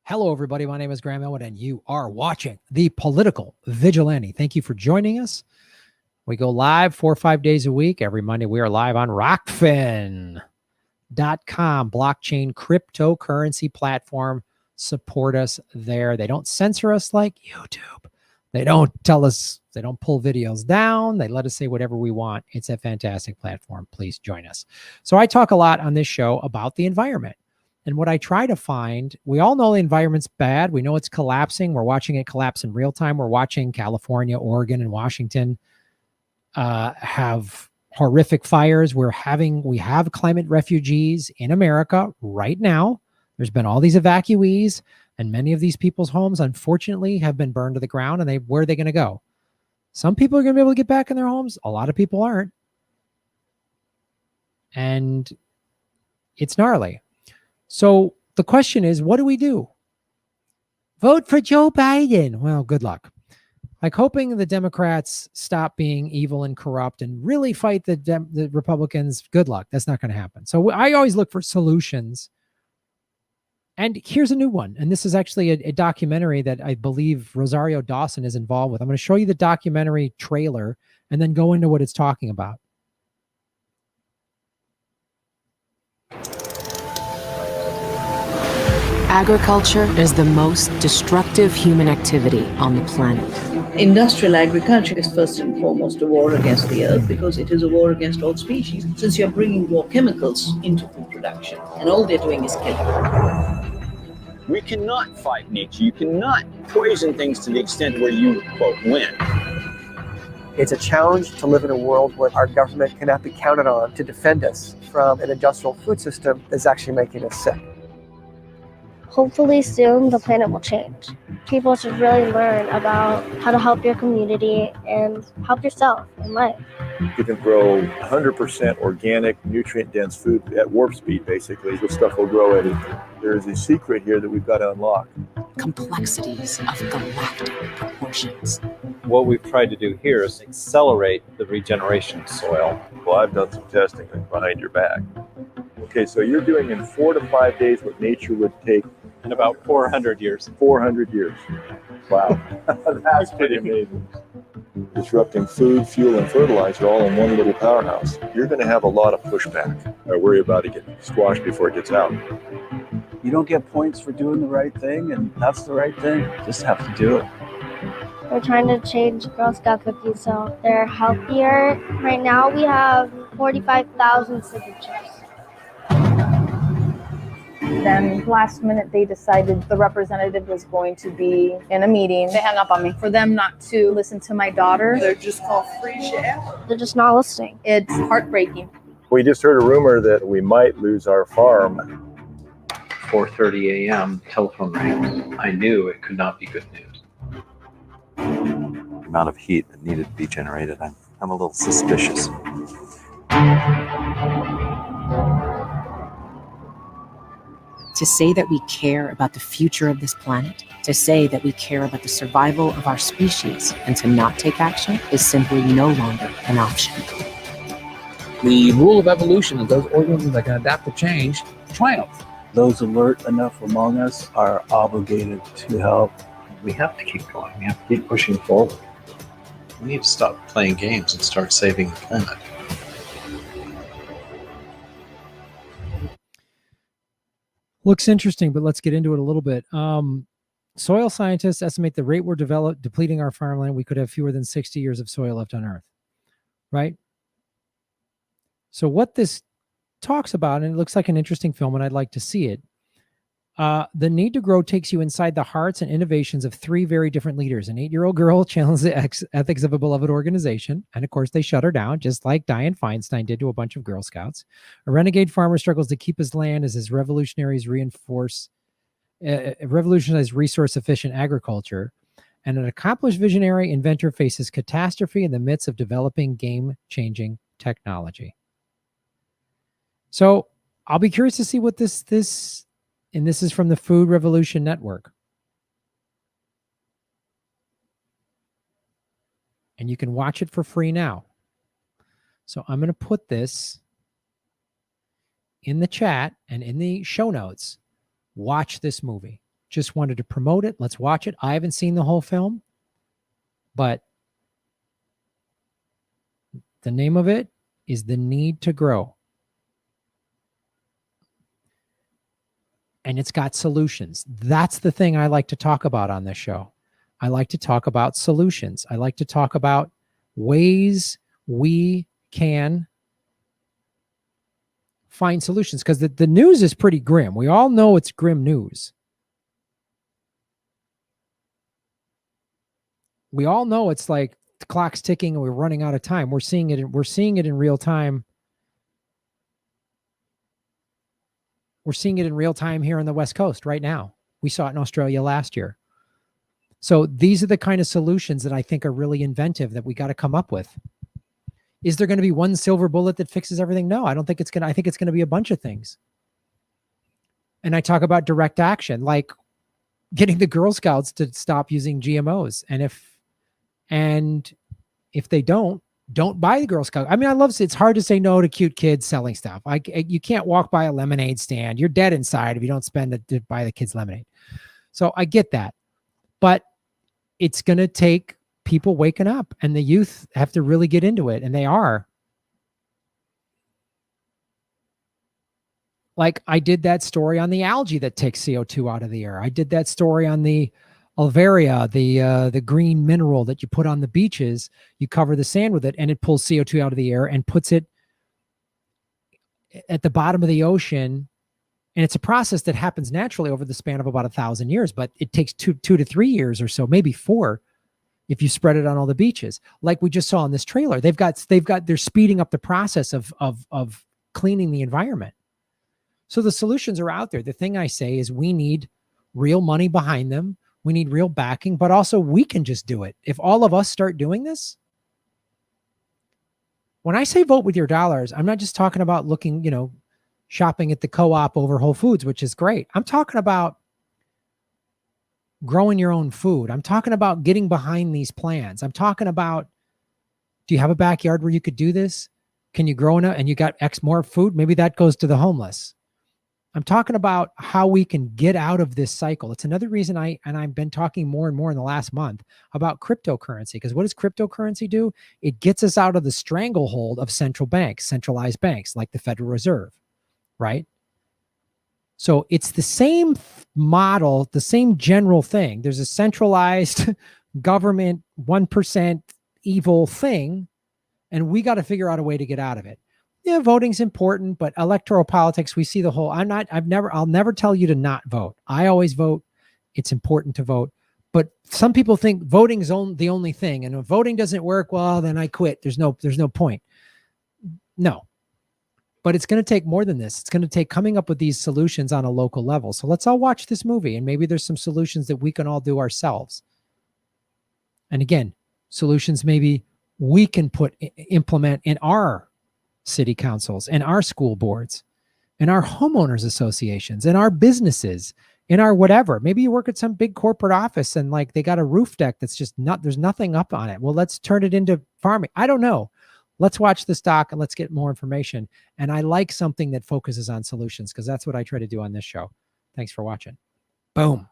Hello, everybody. My name is Graham Elwood, and you are watching The Political Vigilante. Thank you for joining us. We go live 4 or 5 days a week. Every Monday, we are live on Rockfin.com, blockchain cryptocurrency platform. Support us there. They don't censor us like YouTube. They don't tell us, they don't pull videos down. They let us say whatever we want. It's a fantastic platform. Please join us. So I talk a lot on this show about the environment. And what I try to find, we all know the environment's bad. We know it's collapsing. We're watching it collapse in real time. We're watching California, Oregon, and Washington have horrific fires. We have climate refugees in America right now. There's been all these evacuees, and many of these people's homes, unfortunately, have been burned to the ground. And where are they going to go? Some people are going to be able to get back in their homes. A lot of people aren't. And it's gnarly. So the question is, what do we do? Vote for Joe Biden. Well, good luck. Like, hoping the Democrats stop being evil and corrupt and really fight the Republicans. Good luck. That's not going to happen. So I always look for solutions. And here's a new one. And this is actually a documentary that I believe Rosario Dawson is involved with. I'm going to show you the documentary trailer and then go into what it's talking about. Agriculture is the most destructive human activity on the planet. Industrial agriculture is first and foremost a war against the earth because it is a war against all species, since you're bringing more chemicals into food production and all they're doing is killing. We cannot fight nature. You cannot poison things to the extent where you, quote, win. It's a challenge to live in a world where our government cannot be counted on to defend us from an industrial food system that's actually making us sick. Hopefully soon the planet will change. People should really learn about how to help your community and help yourself in life. You can grow 100% organic, nutrient-dense food at warp speed, basically. The stuff will grow anything. There is a secret here that we've got to unlock. Complexities of galactic proportions. What we've tried to do here is accelerate the regeneration of soil. Well, I've done some testing behind your back. Okay, so you're doing in 4 to 5 days what nature would take In about 400 years. 400 years. Wow, that's pretty amazing. Disrupting food, fuel, and fertilizer all in one little powerhouse. You're going to have a lot of pushback. I worry about it getting squashed before it gets out. You don't get points for doing the right thing, and that's the right thing. You just have to do it. We're trying to change Girl Scout cookies so they're healthier. Right now we have 45,000 signatures. Then last minute they decided the representative was going to be in a meeting. They hung up on me for them not to listen to my daughter. They're just called free share. They're just not listening. It's heartbreaking. We just heard a rumor that we might lose our farm. 4:30 a.m. telephone rang. I knew it could not be good news. The amount of heat that needed to be generated, I'm a little suspicious. To say that we care about the future of this planet, to say that we care about the survival of our species, and to not take action is simply no longer an option. The rule of evolution of those organisms that can adapt to change triumph. Those alert enough among us are obligated to help. We have to keep going. We have to keep pushing forward. We need to stop playing games and start saving the planet. Looks interesting, but let's get into it a little bit. Soil scientists estimate the rate we're depleting our farmland, we could have fewer than 60 years of soil left on Earth, right? So what this talks about, and it looks like an interesting film, and I'd like to see it. The Need to Grow takes you inside the hearts and innovations of 3 very different leaders. An 8-year-old girl challenged the ethics of a beloved organization. And of course, they shut her down, just like Dianne Feinstein did to a bunch of Girl Scouts. A renegade farmer struggles to keep his land as his revolutionaries revolutionize resource-efficient agriculture. And an accomplished visionary inventor faces catastrophe in the midst of developing game-changing technology. So I'll be curious to see what this and this is from the Food Revolution Network. And you can watch it for free now. So I'm going to put this in the chat and in the show notes. Watch this movie. just wanted to promote it. Let's watch it. I haven't seen the whole film, but the name of it is The Need to Grow. And it's got solutions. That's the thing I like to talk about on this show. I like to talk about solutions. I like to talk about ways we can find solutions, because the news is pretty grim. We all know it's grim news. We all know it's like the clock's ticking and we're running out of time. We're seeing it in real time. We're seeing it in real time here on the West Coast right now. We saw it in Australia last year. So these are the kind of solutions that I think are really inventive that we got to come up with. Is there going to be one silver bullet that fixes everything? No, I don't think it's going to. I think it's going to be a bunch of things. And I talk about direct action, like getting the Girl Scouts to stop using GMOs. And if they don't buy the Girl Scout. I mean, it's hard to say no to cute kids selling stuff. You can't walk by a lemonade stand. You're dead inside if you don't spend it to buy the kids lemonade. So I get that, but it's going to take people waking up, and the youth have to really get into it. And they are. Like I did that story on the algae that takes CO2 out of the air. I did that story on the Alvaria, the green mineral that you put on the beaches. You cover the sand with it and it pulls CO2 out of the air and puts it at the bottom of the ocean. And it's a process that happens naturally over the span of about 1,000 years, but it takes two to 3 years or so, maybe 4, if you spread it on all the beaches. Like we just saw in this trailer, they're speeding up the process of cleaning the environment. So the solutions are out there. The thing I say is we need real money behind them. We need real backing, but also we can just do it. If all of us start doing this, when I say vote with your dollars, I'm not just talking about looking, shopping at the co-op over Whole Foods, which is great. I'm talking about growing your own food. I'm talking about getting behind these plans. I'm talking about, do you have a backyard where you could do this? Can you grow enough and you got X more food? Maybe that goes to the homeless. I'm talking about how we can get out of this cycle. It's another reason I've been talking more and more in the last month about cryptocurrency, because what does cryptocurrency do? It gets us out of the stranglehold of central banks, centralized banks like the Federal Reserve, right? So it's the same model, the same general thing. There's a centralized government, 1% evil thing, and we got to figure out a way to get out of it. Yeah, voting's important, but electoral politics, we see the whole, I'll never tell you to not vote. I always vote. It's important to vote. But some people think voting's the only thing. And if voting doesn't work, well, then I quit. There's no point. No. But it's going to take more than this. It's going to take coming up with these solutions on a local level. So let's all watch this movie, and maybe there's some solutions that we can all do ourselves. And again, solutions maybe we can implement in our city councils and our school boards and our homeowners associations and our businesses in our whatever. Maybe you work at some big corporate office and like they got a roof deck that's just there's nothing up on it. Well, let's turn it into farming. I don't know. Let's watch this doc and let's get more information. And I like something that focuses on solutions, because that's what I try to do on this show. Thanks for watching. Boom.